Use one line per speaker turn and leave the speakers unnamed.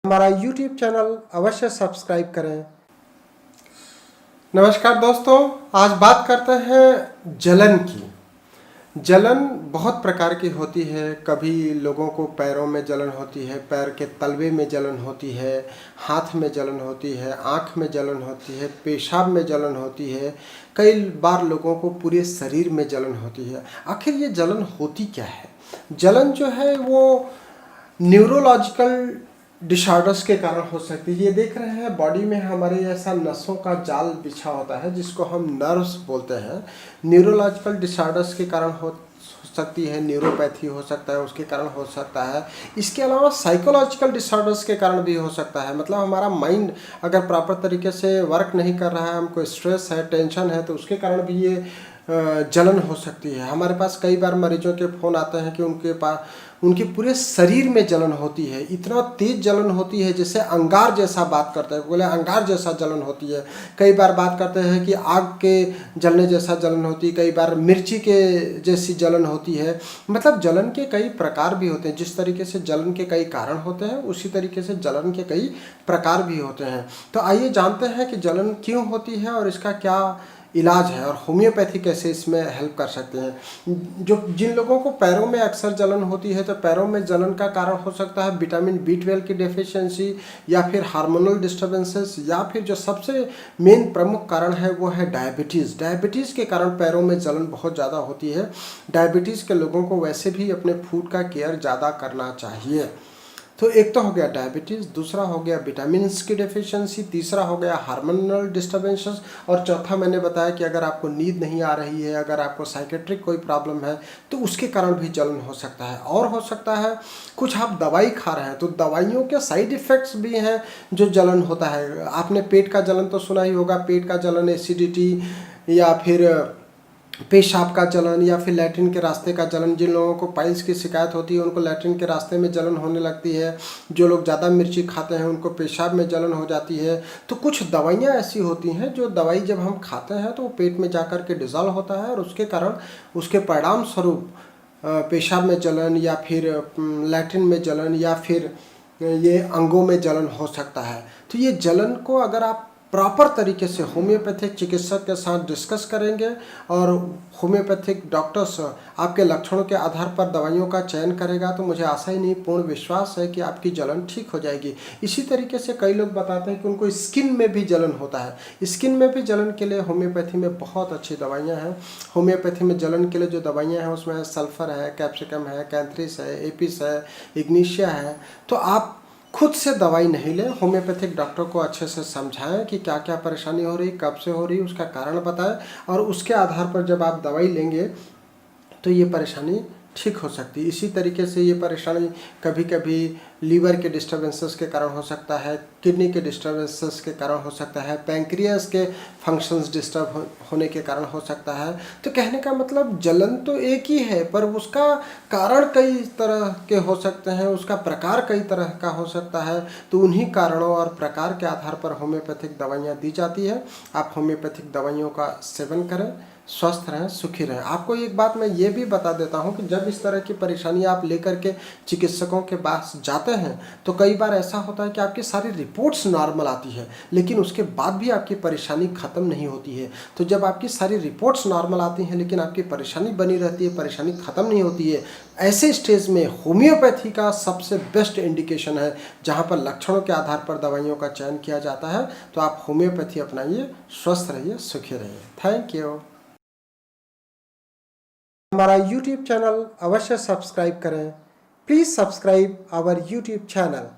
हमारा YouTube channel अवश्य subscribe करें। नमस्कार दोस्तों, आज बात करते हैं जलन की। जलन बहुत प्रकार की होती है। कभी लोगों को पैरों में जलन होती है, पैर के तलवे में जलन होती है, हाथ में जलन होती है, आँख में जलन होती है, पेशाब में जलन होती है। कई बार लोगों को पूरे शरीर में जलन होती है। आखिर ये जलन होती क्या है? जलन जो है वो न्यूरोलॉजिकल डिसऑर्डर्स के कारण हो सकती है। ये देख रहे हैं बॉडी में हमारे ऐसा नसों का जाल बिछा होता है जिसको हम नर्व्स बोलते हैं। न्यूरोलॉजिकल डिसऑर्डर्स के कारण हो सकती है, न्यूरोपैथी हो सकता है, उसके कारण हो सकता है। इसके अलावा साइकोलॉजिकल डिसऑर्डर्स के कारण भी हो सकता है। मतलब हमारा माइंड अगर प्रॉपर तरीके से वर्क नहीं कर रहा है, हमको स्ट्रेस है, टेंशन है, तो उसके कारण भी ये जलन हो सकती है। हमारे पास कई बार मरीजों के फ़ोन आते हैं कि उनके पूरे शरीर में जलन होती है। इतना तेज जलन होती है जैसे अंगार जैसा, बात करते हैं बोले अंगार जैसा जलन होती है। कई बार बात करते हैं कि आग के जलने जैसा जलन होती है, कई बार मिर्ची के जैसी जलन होती है। मतलब जलन के कई प्रकार भी होते हैं। जिस तरीके से जलन के कई कारण होते हैं, उसी तरीके से जलन के कई प्रकार भी होते हैं। तो आइए जानते हैं कि जलन क्यों होती है और इसका क्या इलाज है और होम्योपैथी कैसे इसमें हेल्प कर सकते हैं। जिन लोगों को पैरों में अक्सर जलन होती है, तो पैरों में जलन का कारण हो सकता है विटामिन B12 की डेफिशिएंसी, या फिर हार्मोनल डिस्टर्बेंसेस, या फिर जो सबसे मेन प्रमुख कारण है वो है डायबिटीज़। डायबिटीज़ के कारण पैरों में जलन बहुत ज़्यादा होती है। डायबिटीज़ के लोगों को वैसे भी अपने फूड का केयर ज़्यादा करना चाहिए। तो एक तो हो गया डायबिटीज़, दूसरा हो गया विटामिन्स की डेफिशिएंसी, तीसरा हो गया हार्मोनल डिस्टर्बेंसेस, और चौथा मैंने बताया कि अगर आपको नींद नहीं आ रही है, अगर आपको साइकेट्रिक कोई प्रॉब्लम है, तो उसके कारण भी जलन हो सकता है। और हो सकता है कुछ आप दवाई खा रहे हैं, तो दवाइयों के साइड इफ़ेक्ट्स भी हैं जो जलन होता है। आपने पेट का जलन तो सुना ही होगा, पेट का जलन, एसिडिटी, या फिर पेशाब का जलन, या फिर लैट्रिन के रास्ते का जलन। जिन लोगों को पाइल्स की शिकायत होती है उनको लैट्रिन के रास्ते में जलन होने लगती है। जो लोग ज़्यादा मिर्ची खाते हैं उनको पेशाब में जलन हो जाती है। तो कुछ दवाइयाँ ऐसी होती हैं जो दवाई जब हम खाते हैं तो वो पेट में जाकर के डिज़ोल्व होता है, और उसके कारण उसके परिणाम स्वरूप पेशाब में जलन, या फिर लैट्रिन में जलन, या फिर ये अंगों में जलन हो सकता है। तो ये जलन को अगर आप प्रॉपर तरीके से होम्योपैथिक चिकित्सक के साथ डिस्कस करेंगे, और होम्योपैथिक डॉक्टर्स आपके लक्षणों के आधार पर दवाइयों का चयन करेगा, तो मुझे आशा ही नहीं पूर्ण विश्वास है कि आपकी जलन ठीक हो जाएगी। इसी तरीके से कई लोग बताते हैं कि उनको स्किन में भी जलन होता है। स्किन में भी जलन के लिए होम्योपैथी में बहुत अच्छी दवाइयाँ हैं। होम्योपैथी में जलन के लिए जो दवाइयाँ हैं उसमें सल्फ़र है, कैप्सिकम है, कैंथ्रिस है, एपिस है, इग्निशिया है। तो आप खुद से दवाई नहीं लें, होम्योपैथिक डॉक्टर को अच्छे से समझाएं कि क्या क्या परेशानी हो रही, कब से हो रही, उसका कारण बताएं, और उसके आधार पर जब आप दवाई लेंगे तो ये परेशानी ठीक हो सकती है। इसी तरीके से ये परेशानी कभी कभी लीवर के डिस्टर्बेंसेस के कारण हो सकता है, किडनी के डिस्टर्बेंसेस के कारण हो सकता है, पैंक्रियास के फंक्शंस डिस्टर्ब होने के कारण हो सकता है। तो कहने का मतलब जलन तो एक ही है, पर उसका कारण कई तरह के हो सकते हैं, उसका प्रकार कई तरह का हो सकता है। तो उन्हीं कारणों और प्रकार के आधार पर होम्योपैथिक दवाइयाँ दी जाती है। आप होम्योपैथिक दवाइयों का सेवन करें, स्वस्थ रहें, सुखी रहें। आपको एक बात मैं ये भी बता देता हूँ कि जब इस तरह की परेशानी आप लेकर के चिकित्सकों के पास जाते हैं, तो कई बार ऐसा होता है कि आपकी सारी रिपोर्ट्स नॉर्मल आती है, लेकिन उसके बाद भी आपकी परेशानी ख़त्म नहीं होती है। तो जब आपकी सारी रिपोर्ट्स नॉर्मल आती हैं लेकिन आपकी परेशानी बनी रहती है, परेशानी ख़त्म नहीं होती है, ऐसे स्टेज में होम्योपैथी का सबसे बेस्ट इंडिकेशन है, जहाँ पर लक्षणों के आधार पर दवाइयों का चयन किया जाता है। तो आप होम्योपैथी अपनाइए, स्वस्थ रहिए, सुखी रहिए। Thank you. हमारा YouTube चैनल अवश्य सब्सक्राइब करें। Please subscribe our YouTube channel.